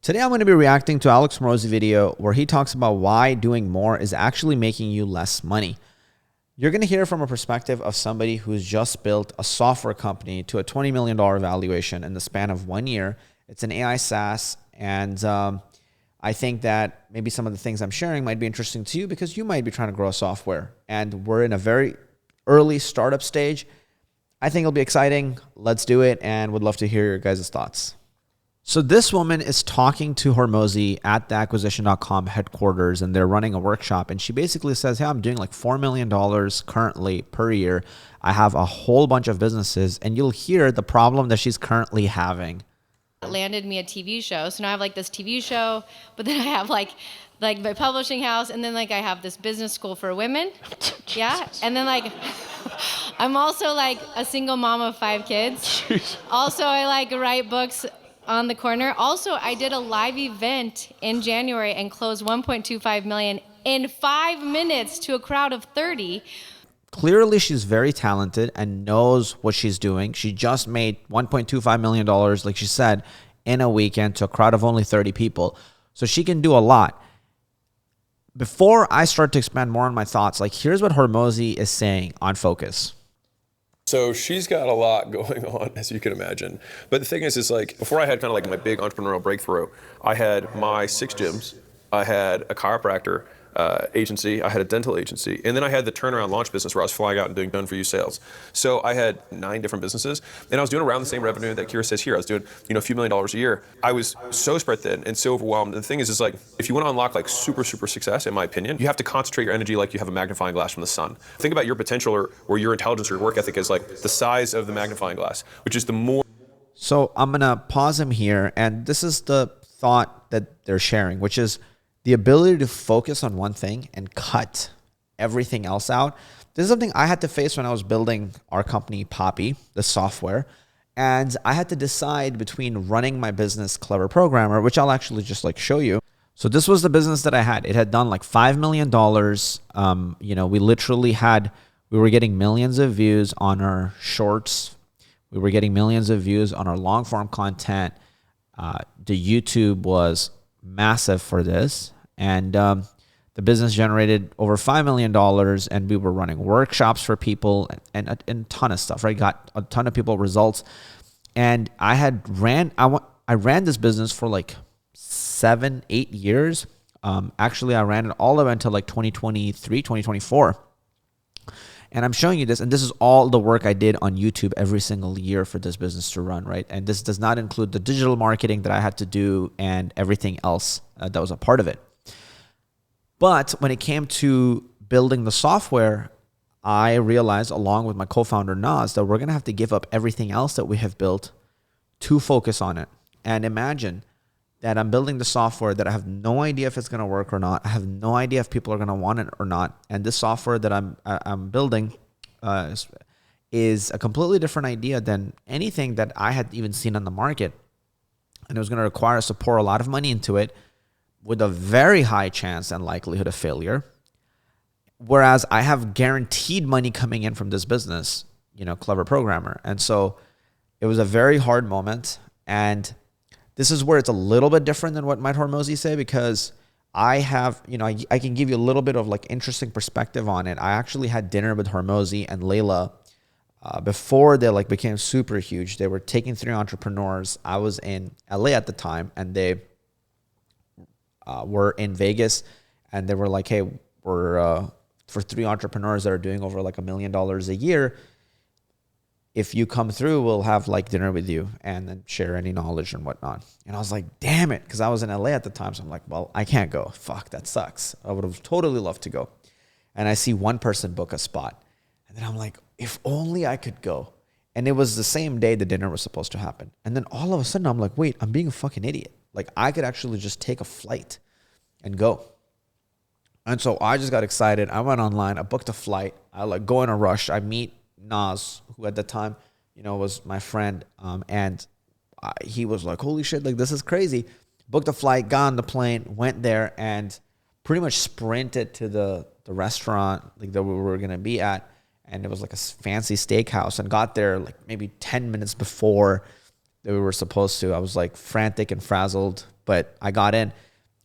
Today I'm going to be reacting to Alex Hormozi video where he talks about why doing more is actually making you less money. You're going to hear from a perspective of somebody who's just built a software company to a $20 million valuation in the span of 1 year. It's an AI SaaS, and I think that maybe some of the things I'm sharing might be interesting to you because you might be trying to grow a software, and we're in a very early startup stage. I think it'll be exciting. Let's do it, and would love to hear your guys' thoughts. So this woman is talking to Hormozi at the acquisition.com headquarters, and they're running a workshop. And she basically says, hey, I'm doing like $4 million currently per year. I have a whole bunch of businesses, and you'll hear the problem that she's currently having. Landed me a TV show. So now I have like this TV show, but then I have like my publishing house, and then like I have this business school for women. Yeah. And then like I'm also like a single mom of 5 kids. Jeez. Also, I like write books on the corner. Also, I did a live event in January and closed 1.25 million in 5 minutes to a crowd of 30. Clearly, she's very talented and knows what she's doing. She just made $1.25 million, like she said, in a weekend to a crowd of only 30 people. So she can do a lot. Before I start to expand more on my thoughts, like here's what Hormozi is saying on Focus. So she's got a lot going on, as you can imagine. But the thing is like, before I had kind of like my big entrepreneurial breakthrough, I had my 6 gyms, I had a chiropractor agency, I had a dental agency, and then I had the turnaround launch business where I was flying out and doing done-for-you sales. So I had 9 different businesses, and I was doing around the same revenue that Kira says here. I was doing, a few $1 million a year. I was so spread thin and so overwhelmed. And the thing is like, if you want to unlock like super success, in my opinion, you have to concentrate your energy like you have a magnifying glass from the sun. Think about your potential or your intelligence or your work ethic as like the size of the magnifying glass, which is the more. So I'm going to pause him here, and this is the thought that they're sharing, which is the ability to focus on one thing and cut everything else out. This is something I had to face when I was building our company, Poppy, the software. And I had to decide between running my business, Clever Programmer, which I'll actually just like show you. So this was the business that I had. It had done like $5 million. We were getting millions of views on our shorts. We were getting millions of views on our long form content. The YouTube was massive for this. And the business generated over $5 million, and we were running workshops for people and a ton of stuff, right? Got a ton of people results. And I ran this business for like 7-8 years. Actually, I ran it all the way until like 2023, 2024. And I'm showing you this, and this is all the work I did on YouTube every single year for this business to run, right? And this does not include the digital marketing that I had to do and everything else that was a part of it. But when it came to building the software, I realized, along with my co-founder Naz, that we're going to have to give up everything else that we have built to focus on it. And imagine that I'm building the software that I have no idea if it's going to work or not. I have no idea if people are going to want it or not. And this software that I'm building is a completely different idea than anything that I had even seen on the market. And it was going to require us to pour a lot of money into it with a very high chance and likelihood of failure. Whereas I have guaranteed money coming in from this business, Clever Programmer. And so it was a very hard moment. And this is where it's a little bit different than what might Hormozi say, because I have, I can give you a little bit of like interesting perspective on it. I actually had dinner with Hormozi and Layla before they like became super huge. They were taking 3 entrepreneurs. I was in LA at the time, and they were in Vegas, and they were like, hey, we're for 3 entrepreneurs that are doing over like $1 million a year, if you come through, we'll have like dinner with you and then share any knowledge and whatnot. And I was like, damn it, because I was in LA at the time. So I'm like, well, I can't go. Fuck, that sucks. I would have totally loved to go. And I see one person book a spot. And then I'm like, if only I could go. And it was the same day the dinner was supposed to happen. And then all of a sudden I'm like, wait, I'm being a fucking idiot. Like I could actually just take a flight and go. And so I just got excited. I went online. I booked a flight. I like go in a rush. I meet Naz, who at the time, was my friend. And he was like, holy shit, like this is crazy. Booked a flight, got on the plane, went there, and pretty much sprinted to the restaurant like that we were going to be at. And it was like a fancy steakhouse, and got there like maybe 10 minutes before that we were supposed to. I was like frantic and frazzled, but I got in.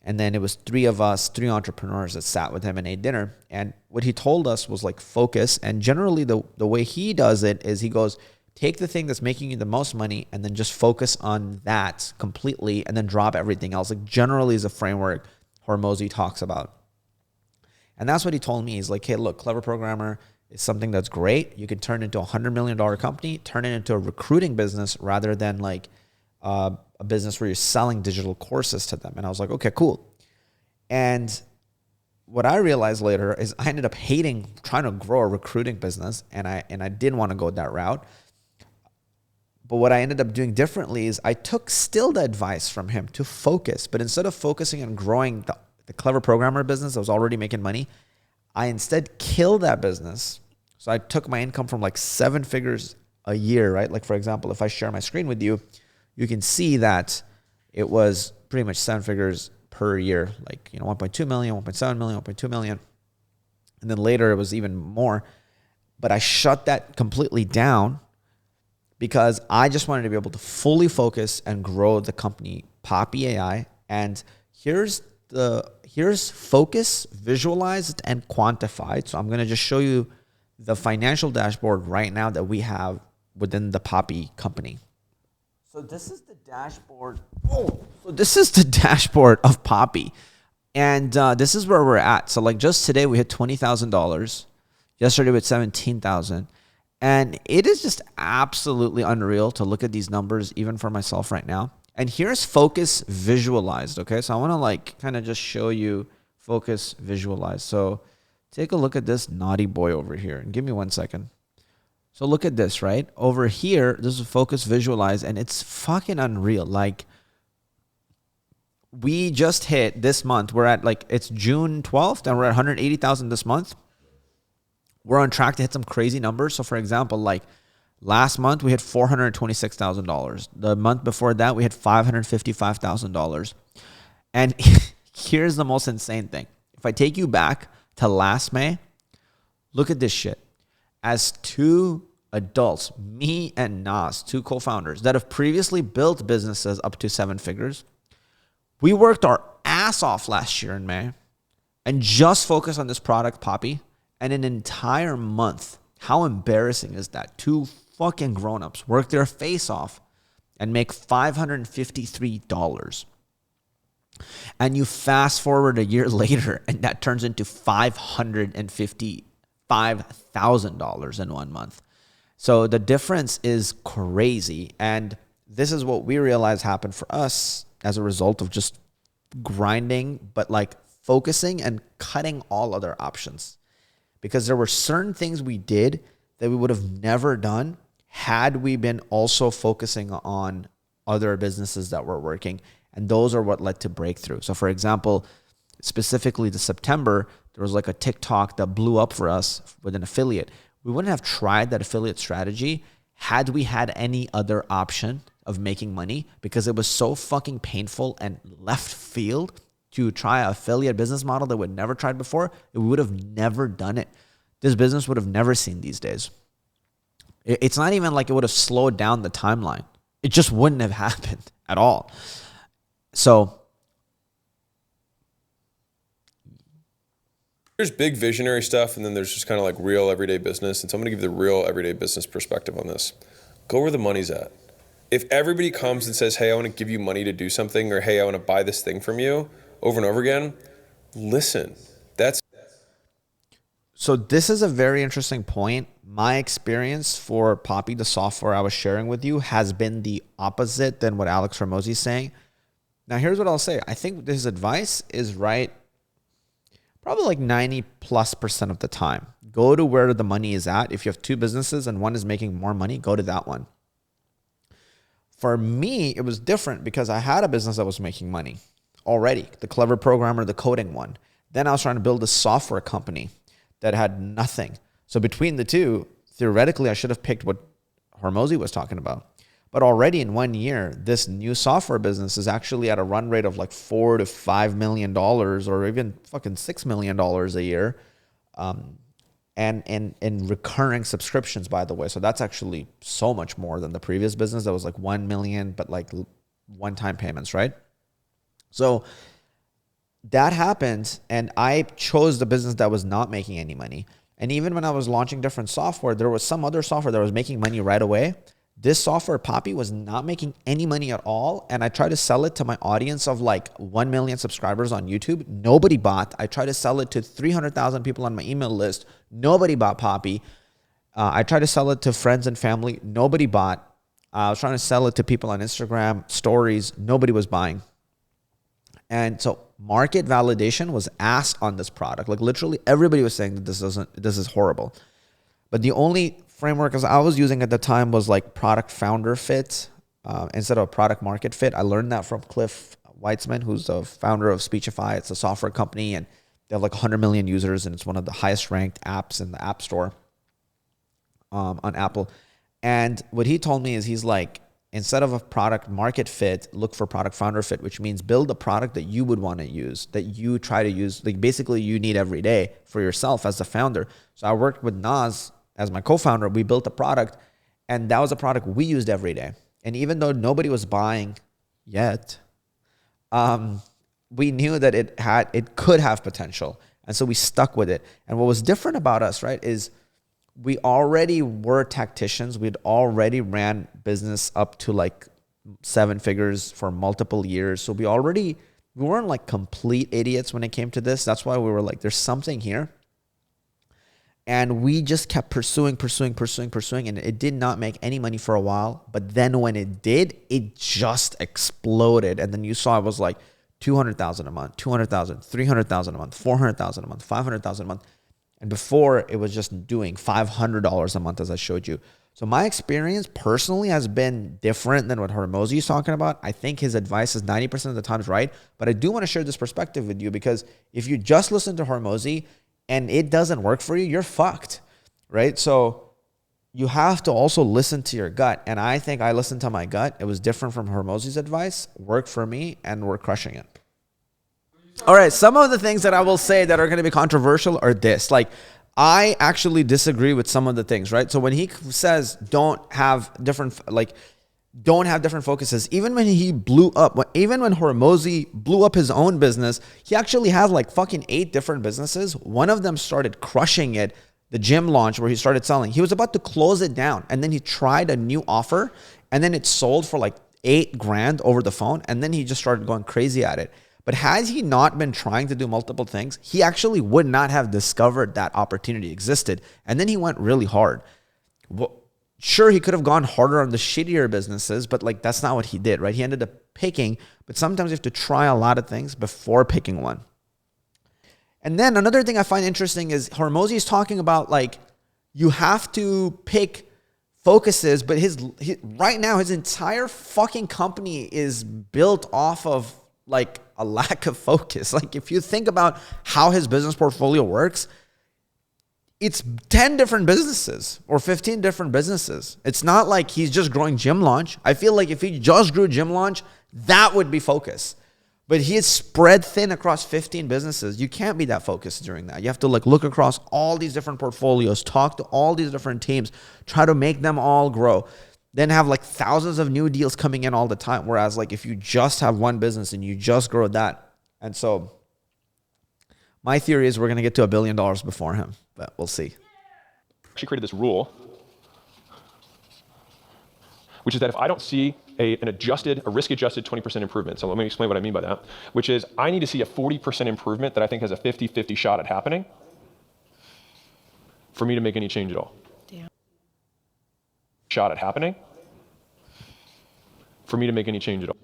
And then it was three of us, three entrepreneurs that sat with him and ate dinner. And what he told us was like focus. And generally the way he does it is he goes, take the thing that's making you the most money and then just focus on that completely and then drop everything else. Like generally is a framework Hormozi talks about. And that's what he told me. He's like, hey, look, Clever Programmer is something that's great. You can turn it into $100 million company, turn it into a recruiting business rather than like a business where you're selling digital courses to them. And I was like, okay, cool. And what I realized later is I ended up hating trying to grow a recruiting business, and I didn't want to go that route. But what I ended up doing differently is I took still the advice from him to focus, but instead of focusing on growing the Clever Programmer business that was already making money, I instead killed that business. So I took my income from like 7 figures a year, right? Like for example, if I share my screen with you, you can see that it was pretty much 7 figures per year, like, 1.2 million, 1.7 million, 1.2 million. And then later it was even more. But I shut that completely down because I just wanted to be able to fully focus and grow the company Poppy AI. And here's focus, visualized, and quantified. So I'm going to just show you the financial dashboard right now that we have within the Poppy company. So this is the dashboard. This is the dashboard of Poppy. And this is where we're at. So like just today we hit $20,000. Yesterday we hit $17,000. And it is just absolutely unreal to look at these numbers even for myself right now. And here's focus visualized, okay? So I want to like kind of just show you focus visualized. So take a look at this naughty boy over here. And give me 1 second. So look at this, right? Over here, this is focus visualize, and it's fucking unreal. Like, we just hit this month. We're at like, it's June 12th, and we're at 180,000 this month. We're on track to hit some crazy numbers. So for example, like last month, we hit $426,000. The month before that, we hit $555,000. And here's the most insane thing. If I take you back to last May, look at this shit. As two adults, me and Nas, two co-founders that have previously built businesses up to 7 figures, we worked our ass off last year in May and just focused on this product, Poppy, and an entire month. How embarrassing is that? Two fucking grown-ups work their face off and make $553. And you fast forward a year later and that turns into $555,000 in 1 month. So the difference is crazy. And this is what we realize happened for us as a result of just grinding, but like focusing and cutting all other options. Because there were certain things we did that we would have never done had we been also focusing on other businesses that were working. And those are what led to breakthrough. So for example, specifically the September, there was like a TikTok that blew up for us with an affiliate. We wouldn't have tried that affiliate strategy had we had any other option of making money, because it was so fucking painful and left field to try an affiliate business model that we'd never tried before. We would have never done it. This business would have never seen these days. It's not even like it would have slowed down the timeline. It just wouldn't have happened at all. So there's big visionary stuff, and then there's just kind of like real everyday business. And so I'm going to give you the real everyday business perspective on this. Go where the money's at. If everybody comes and says, hey, I want to give you money to do something, or hey, I want to buy this thing from you over and over again, listen. So this is a very interesting point. My experience for Poppy, the software I was sharing with you, has been the opposite than what Alex Hormozi is saying. Now, here's what I'll say. I think this advice is right probably like 90+% of the time. Go to where the money is at. If you have two businesses and one is making more money, go to that one. For me, it was different because I had a business that was making money already, the Clever Programmer, the coding one. Then I was trying to build a software company that had nothing. So between the two, theoretically, I should have picked what Hormozi was talking about. But already in 1 year, this new software business is actually at a run rate of like $4 to $5 million, or even fucking $6 million a year. and recurring subscriptions, by the way. So that's actually so much more than the previous business that was like 1 million, but like one-time payments, right? So that happened, and I chose the business that was not making any money. And even when I was launching different software, there was some other software that was making money right away. This software, Poppy, was not making any money at all. And I tried to sell it to my audience of like 1 million subscribers on YouTube. Nobody bought. I tried to sell it to 300,000 people on my email list. Nobody bought Poppy. I tried to sell it to friends and family. Nobody bought. I was trying to sell it to people on Instagram stories. Nobody was buying. And so market validation was asked on this product. Like literally everybody was saying that this is horrible. But the only framework I was using at the time was like product founder fit instead of product market fit. I learned that from Cliff Weitzman, who's the founder of Speechify. It's a software company, and they have like 100 million users, and it's one of the highest ranked apps in the App Store on Apple. And what he told me is he's like, instead of a product market fit, look for product founder fit, which means build a product that you would want to use, that you try to use, like basically you need every day for yourself as the founder. So I worked with Naz as my co-founder. We built a product, and that was a product we used every day. And even though nobody was buying yet, we knew that it could have potential. And so we stuck with it. And what was different about us, right, is we already were tacticians. We'd already ran business up to like 7 figures for multiple years. So we weren't like complete idiots when it came to this. That's why we were like, there's something here. And we just kept pursuing. And it did not make any money for a while. But then when it did, it just exploded. And then you saw it was like 200,000 a month, 200,000, 300,000 a month, 400,000 a month, 500,000 a month. And before, it was just doing $500 a month, as I showed you. So my experience personally has been different than what Hormozi is talking about. I think his advice is 90% of the times right. But I do want to share this perspective with you, because if you just listen to Hormozi and it doesn't work for you, you're fucked, right? So you have to also listen to your gut. And I think I listened to my gut. It was different from Hormozi's advice, worked for me, and we're crushing it. All right, some of the things that I will say that are going to be controversial are this. Like, I actually disagree with some of the things, right? So when he says don't have different focuses, even when he blew up, even when Hormozi blew up his own business, he actually had like fucking 8 different businesses. One of them started crushing it, the gym launch where he started selling. He was about to close it down, and then he tried a new offer, and then it sold for like $8,000 over the phone, and then he just started going crazy at it. But had he not been trying to do multiple things, he actually would not have discovered that opportunity existed. And then he went really hard. Well, sure, he could have gone harder on the shittier businesses, but like that's not what he did, right? He ended up picking, but sometimes you have to try a lot of things before picking one. And then another thing I find interesting is Hormozi is talking about like you have to pick focuses, but right now his entire fucking company is built off of like a lack of focus. Like if you think about how his business portfolio works, it's 10 different businesses or 15 different businesses. It's not like he's just growing Gym Launch. I feel like if he just grew Gym Launch, that would be focus. But he is spread thin across 15 businesses. You can't be that focused during that. You have to like look across all these different portfolios, talk to all these different teams, try to make them all grow. Then have like thousands of new deals coming in all the time. Whereas like if you just have one business and you just grow that. And so my theory is we're going to get to $1 billion before him, but we'll see. She created this rule, which is that if I don't see a risk-adjusted 20% improvement, so let me explain what I mean by that, which is I need to see a 40% improvement that I think has a 50-50 shot at happening for me to make any change at all. Shot at happening for me to make any change at all.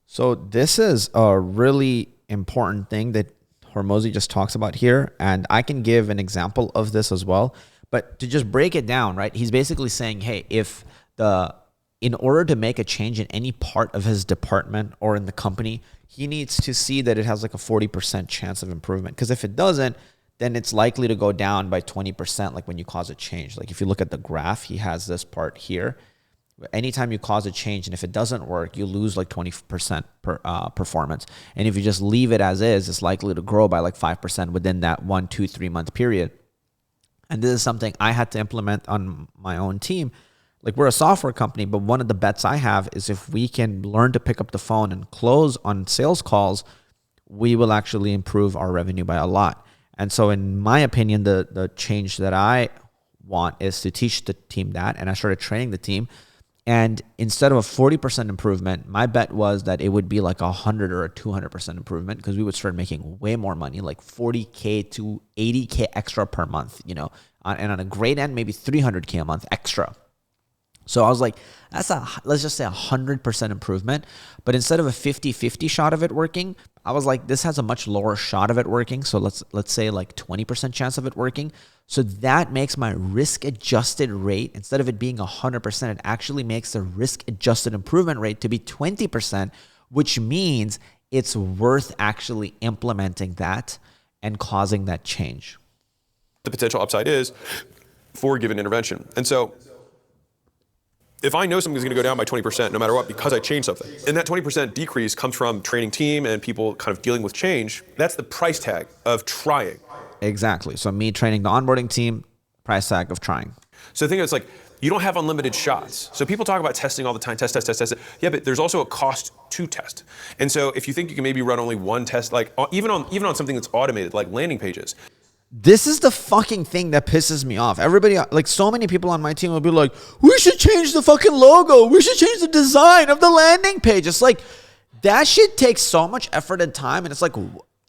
So this is a really important thing that Hormozi just talks about here, and I can give an example of this as well. But to just break it down, right? He's basically saying, hey, in order to make a change in any part of his department or in the company, he needs to see that it has like a 40% chance of improvement. Because if it doesn't, then it's likely to go down by 20%, like when you cause a change. Like if you look at the graph, he has this part here. Anytime you cause a change, and if it doesn't work, you lose like 20% performance. And if you just leave it as is, it's likely to grow by like 5% within that 1, 2, 3 month period. And this is something I had to implement on my own team. Like, we're a software company, but one of the bets I have is if we can learn to pick up the phone and close on sales calls, we will actually improve our revenue by a lot. And so in my opinion, the change that I want is to teach the team that. And I started training the team. And instead of a 40% improvement, my bet was that it would be like 100 or a 200% improvement, because we would start making way more money, like 40K to 80K extra per month, and on a great end, maybe 300K a month extra. So I was like, let's just say 100% improvement. But instead of a 50-50 shot of it working, I was like, this has a much lower shot of it working. So let's say like 20% chance of it working. So that makes my risk-adjusted rate, instead of it being 100%, it actually makes the risk-adjusted improvement rate to be 20%, which means it's worth actually implementing that and causing that change. The potential upside is for a given intervention. And so if I know something's going to go down by 20% no matter what because I changed something, and that 20% decrease comes from training team and people kind of dealing with change, that's the price tag of trying. Exactly. So me training the onboarding team, price tag of trying. So the thing is, like, you don't have unlimited shots. So people talk about testing all the time, test. Yeah, but there's also a cost to test. And so if you think you can maybe run only one test, like even on something that's automated, like landing pages. This is the fucking thing that pisses me off. Everybody, like, so many people on my team will be like, we should change the fucking logo. We should change the design of the landing page. It's like, that shit takes so much effort and time. And it's like,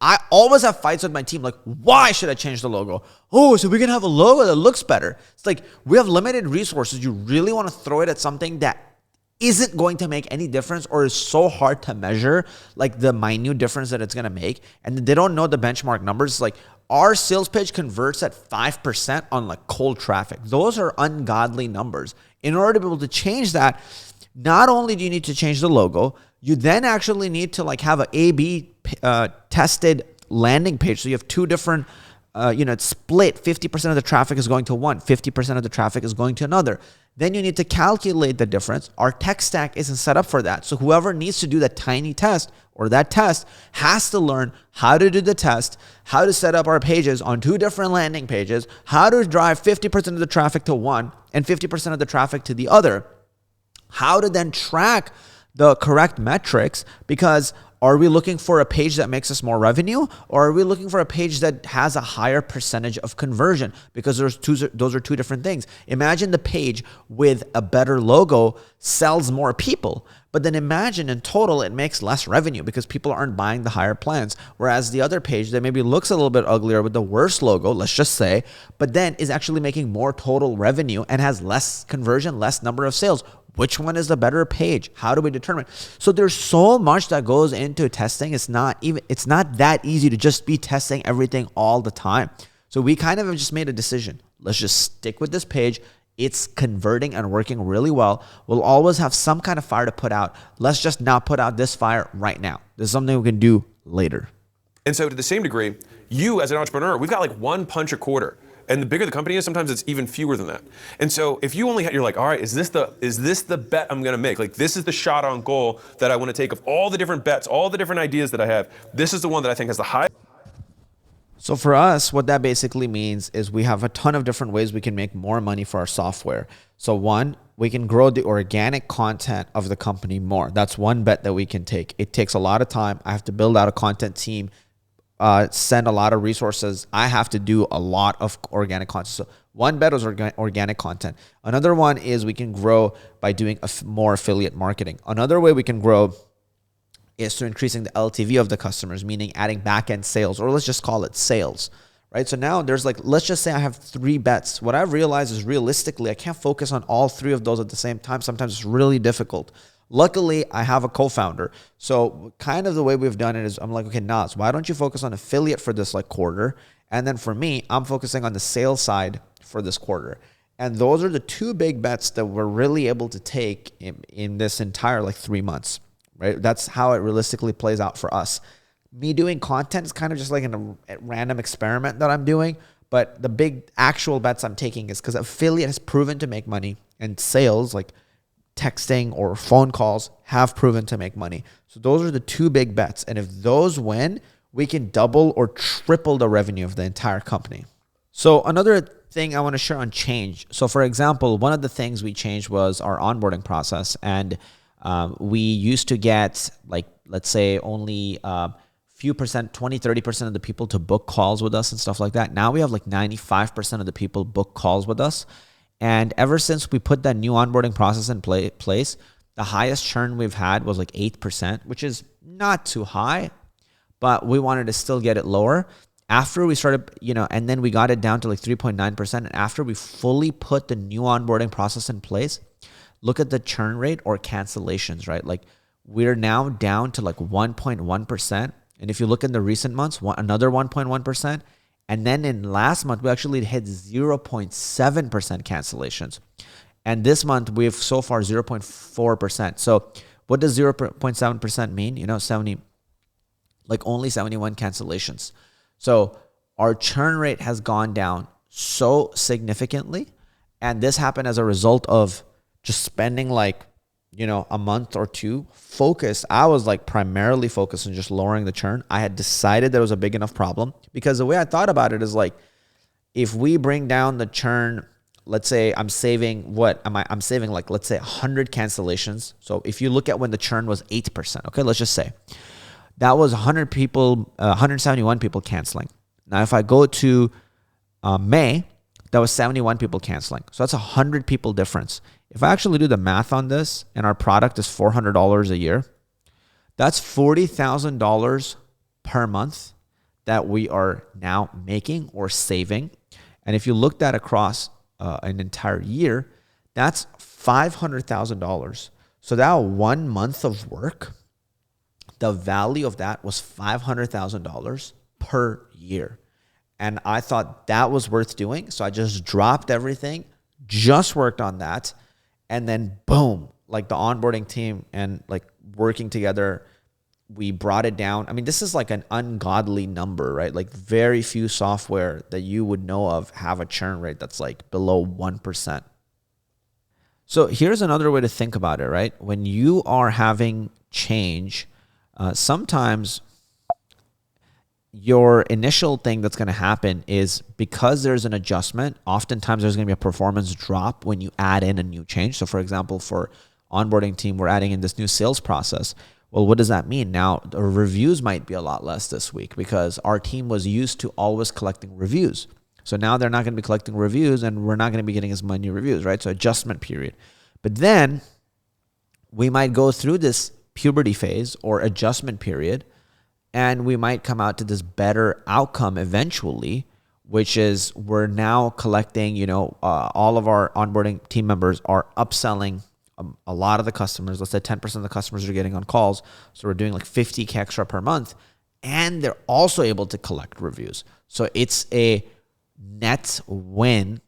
I always have fights with my team. Like, why should I change the logo? Oh, so we can have a logo that looks better. It's like, we have limited resources. You really want to throw it at something that isn't going to make any difference, or is so hard to measure, like the minute difference that it's going to make. And they don't know the benchmark numbers. It's like, our sales page converts at 5% on like cold traffic. Those are ungodly numbers. In order to be able to change that, not only do you need to change the logo, you then actually need to like have an A/B tested landing page. So you have two different, it's split. 50% of the traffic is going to one, 50% of the traffic is going to another. Then you need to calculate the difference. Our tech stack isn't set up for that. So whoever needs to do that tiny test or that test has to learn how to do the test, how to set up our pages on two different landing pages, how to drive 50% of the traffic to one and 50% of the traffic to the other, how to then track the correct metrics, because are we looking for a page that makes us more revenue, or are we looking for a page that has a higher percentage of conversion? Because those are two different things. Imagine the page with a better logo sells more people, but then imagine in total it makes less revenue because people aren't buying the higher plans. Whereas the other page that maybe looks a little bit uglier with the worst logo, let's just say, but then is actually making more total revenue and has less conversion, less number of sales. Which one is the better page? How do we determine? So there's so much that goes into testing. It's not that easy to just be testing everything all the time. So we kind of have just made a decision. Let's just stick with this page. It's converting and working really well. We'll always have some kind of fire to put out. Let's just not put out this fire right now. This is something we can do later. And so to the same degree, you as an entrepreneur, we've got like one punch a quarter. And the bigger the company is, sometimes it's even fewer than that. And so if you only you're like, all right, is this the bet I'm gonna make? Like, this is the shot on goal that I wanna take of all the different bets, all the different ideas that I have. This is the one that I think has the highest. So for us, what that basically means is we have a ton of different ways we can make more money for our software. So one, we can grow the organic content of the company more. That's one bet that we can take. It takes a lot of time. I have to build out a content team, send a lot of resources. I have to do a lot of organic content. So one bet is organic content. Another one is we can grow by doing more affiliate marketing. Another way we can grow is through increasing the LTV of the customers, meaning adding back-end sales, or let's just call it sales, right? So now there's like, let's just say I have 3 bets. What I've realized is realistically, I can't focus on all 3 of those at the same time. Sometimes it's really difficult. Luckily, I have a co-founder. So kind of the way we've done it is I'm like, okay, Naz, why don't you focus on affiliate for this like quarter? And then for me, I'm focusing on the sales side for this quarter. And those are the 2 big bets that we're really able to take in this entire like 3 months, right? That's how it realistically plays out for us. Me doing content is kind of just like a random experiment that I'm doing. But the big actual bets I'm taking is because affiliate has proven to make money, and sales, like texting or phone calls, have proven to make money. So those are the 2 big bets. And if those win, we can double or triple the revenue of the entire company. So another thing I want to share on change. So for example, one of the things we changed was our onboarding process. And we used to get like, let's say only few percent, 20, 30% of the people to book calls with us and stuff like that. Now we have like 95% of the people book calls with us. And ever since we put that new onboarding process in place, the highest churn we've had was like 8%, which is not too high, but we wanted to still get it lower. After we started, and then we got it down to like 3.9%. And after we fully put the new onboarding process in place, look at the churn rate or cancellations, right? Like we're now down to like 1.1%. And if you look in the recent months, another 1.1%. And then in last month, we actually hit 0.7% cancellations. And this month, we've so far 0.4%. So what does 0.7% mean? Only 71 cancellations. So our churn rate has gone down so significantly. And this happened as a result of just spending a month or two focused. I was like primarily focused on just lowering the churn. I had decided that it was a big enough problem because the way I thought about it is like, if we bring down the churn, let's say I'm saving I'm saving like, let's say 100 cancellations. So if you look at when the churn was 8%, okay, let's just say that was 100 people, 171 people canceling. Now, if I go to May, that was 71 people canceling. So that's 100 people difference. If I actually do the math on this and our product is $400 a year, that's $40,000 per month that we are now making or saving. And if you look that across an entire year, that's $500,000. So that 1 month of work, the value of that was $500,000 per year. And I thought that was worth doing. So I just dropped everything, just worked on that. And then boom, like the onboarding team and like working together, we brought it down. I mean, this is like an ungodly number, right? Like very few software that you would know of have a churn rate that's like below 1%. So here's another way to think about it, right? When you are having change, sometimes your initial thing that's going to happen is because there's an adjustment, oftentimes there's going to be a performance drop when you add in a new change. So for example, for onboarding team, we're adding in this new sales process. Well, what does that mean? Now, the reviews might be a lot less this week because our team was used to always collecting reviews. So now they're not going to be collecting reviews and we're not going to be getting as many reviews, right? So adjustment period. But then we might go through this puberty phase or adjustment period, and we might come out to this better outcome eventually, which is we're now collecting, all of our onboarding team members are upselling a lot of the customers. Let's say 10% of the customers are getting on calls. So we're doing like 50K extra per month. And they're also able to collect reviews. So it's a net win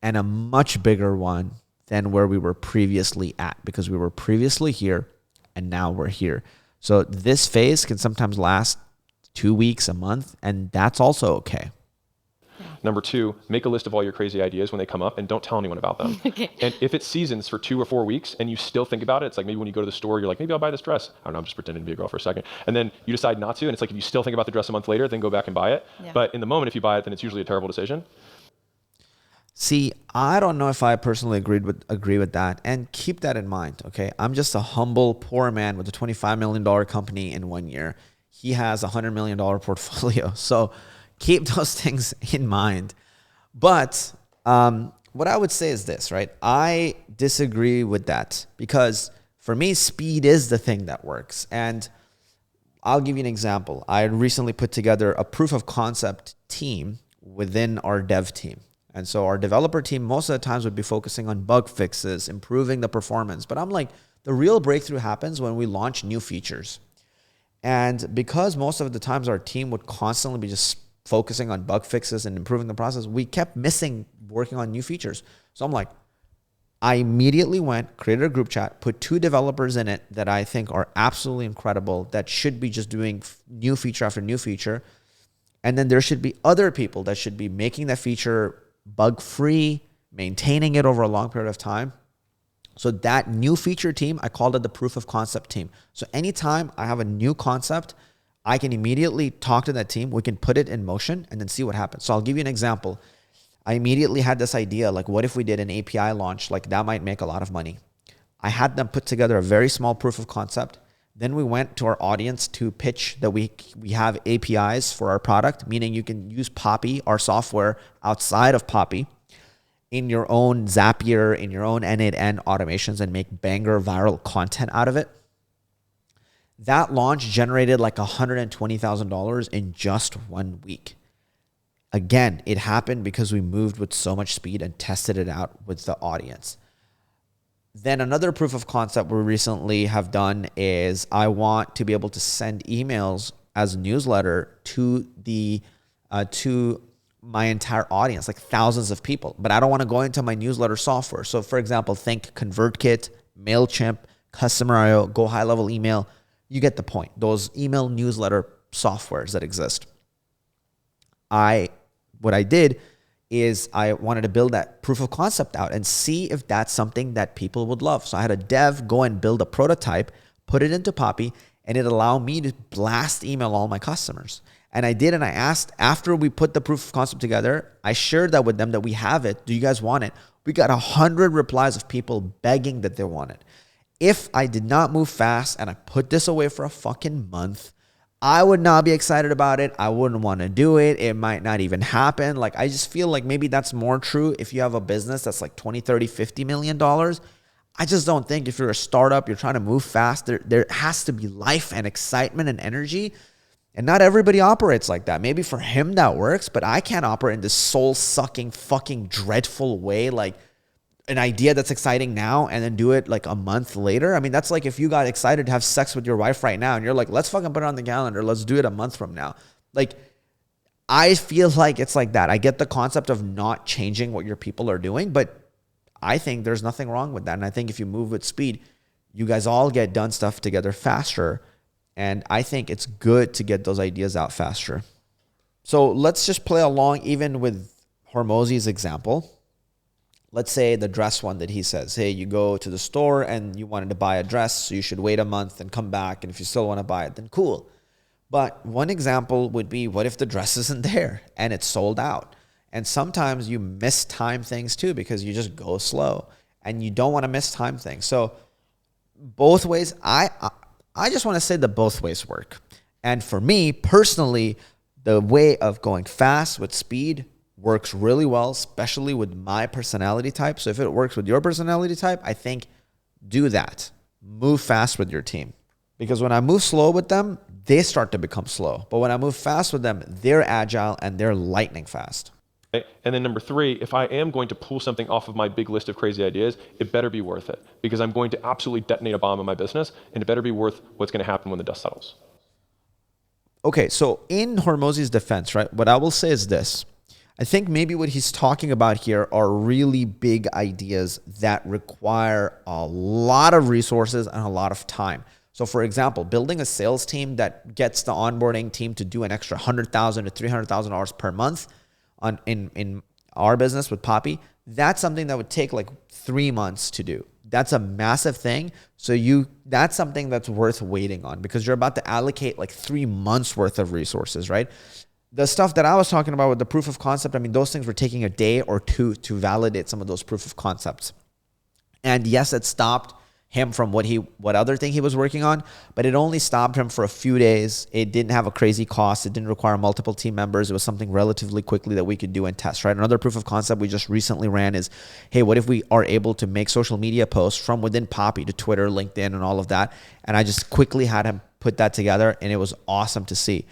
and a much bigger one than where we were previously at, because we were previously here and now we're here. So this phase can sometimes last 2 weeks, a month, and that's also okay. Number two, make a list of all your crazy ideas when they come up and don't tell anyone about them. Okay. And if it seasons for 2 or 4 weeks and you still think about it, it's like maybe when you go to the store, you're like, maybe I'll buy this dress. I don't know, I'm just pretending to be a girl for a second. And then you decide not to, and it's like if you still think about the dress a month later, then go back and buy it. Yeah. But in the moment, if you buy it, then it's usually a terrible decision. See, I don't know if I personally agree with that, and keep that in mind, okay? I'm just a humble, poor man with a $25 million company in 1 year. He has a $100 million portfolio, so keep those things in mind. But what I would say is this, right? I disagree with that because for me, speed is the thing that works. And I'll give you an example. I recently put together a proof of concept team within our dev team. And so our developer team most of the times would be focusing on bug fixes, improving the performance. But I'm like, the real breakthrough happens when we launch new features. And because most of the times our team would constantly be just focusing on bug fixes and improving the process, we kept missing working on new features. So I'm like, I immediately created a group chat, put 2 developers in it that I think are absolutely incredible, that should be just doing new feature after new feature. And then there should be other people that should be making that feature bug-free, maintaining it over a long period of time. So that new feature team, I called it the proof of concept team. So anytime I have a new concept, I can immediately talk to that team. We can put it in motion and then see what happens. So I'll give you an example. I immediately had this idea, like, what if we did an API launch? Like, that might make a lot of money. I had them put together a very small proof of concept. Then we went to our audience to pitch that we have APIs for our product, meaning you can use Poppy, our software, outside of Poppy in your own Zapier, in your own N8N automations, and make banger viral content out of it. That launch generated like $120,000 in just 1 week. Again, it happened because we moved with so much speed and tested it out with the audience. Then another proof of concept we recently have done is I want to be able to send emails as a newsletter to my entire audience, like thousands of people. But I don't want to go into my newsletter software. So for example, think ConvertKit, MailChimp, Customer.io, Go High Level Email. You get the point. Those email newsletter softwares that exist. What I did is I wanted to build that proof of concept out and see if that's something that people would love. So I had a dev go and build a prototype, put it into Poppy, and it allowed me to blast email all my customers. And I did, and I asked, after we put the proof of concept together, I shared that with them that we have it. Do you guys want it? We got 100 replies of people begging that they want it. If I did not move fast and I put this away for a fucking month, I would not be excited about it. I wouldn't want to do it. It might not even happen. Like, I just feel like maybe that's more true if you have a business that's like 20, 30, $50 million. I just don't think if you're a startup, you're trying to move fast, there has to be life and excitement and energy. And not everybody operates like that. Maybe for him that works, but I can't operate in this soul-sucking, fucking dreadful way. Like, an idea that's exciting now and then do it like a month later. I mean, that's like if you got excited to have sex with your wife right now and you're like, let's fucking put it on the calendar. Let's do it a month from now. Like, I feel like it's like that. I get the concept of not changing what your people are doing, but I think there's nothing wrong with that. And I think if you move with speed, you guys all get done stuff together faster. And I think it's good to get those ideas out faster. So let's just play along even with Hormozi's example. Let's say the dress one that he says, hey, you go to the store and you wanted to buy a dress, so you should wait a month and come back. And if you still want to buy it, then cool. But one example would be, what if the dress isn't there and it's sold out? And sometimes you mistime things too because you just go slow and you don't want to mistime things. So both ways, I just want to say that both ways work. And for me personally, the way of going fast with speed works really well, especially with my personality type. So if it works with your personality type, I think do that. Move fast with your team. Because when I move slow with them, they start to become slow. But when I move fast with them, they're agile and they're lightning fast. And then number 3, if I am going to pull something off of my big list of crazy ideas, it better be worth it. Because I'm going to absolutely detonate a bomb in my business, and it better be worth what's going to happen when the dust settles. Okay, so in Hormozi's defense, right, what I will say is this. I think maybe what he's talking about here are really big ideas that require a lot of resources and a lot of time. So for example, building a sales team that gets the onboarding team to do an extra $100,000 to $300,000 per month in our business with Poppy, that's something that would take like 3 months to do. That's a massive thing. So that's something that's worth waiting on because you're about to allocate like 3 months worth of resources, right? The stuff that I was talking about with the proof of concept, I mean, those things were taking a day or two to validate some of those proof of concepts. And yes, it stopped him from what other thing he was working on, but it only stopped him for a few days. It didn't have a crazy cost. It didn't require multiple team members. It was something relatively quickly that we could do and test, right? Another proof of concept we just recently ran is, hey, what if we are able to make social media posts from within Poppy to Twitter, LinkedIn, and all of that? And I just quickly had him put that together, and it was awesome to see.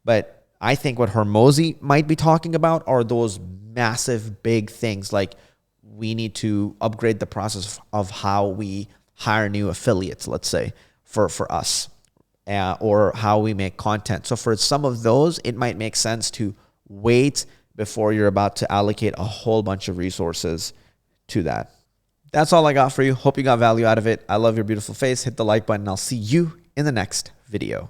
But I think what Hormozi might be talking about are those massive, big things like we need to upgrade the process of how we hire new affiliates, let's say, for us, or how we make content. So for some of those, it might make sense to wait before you're about to allocate a whole bunch of resources to that. That's all I got for you. Hope you got value out of it. I love your beautiful face. Hit the like button. I'll see you in the next video.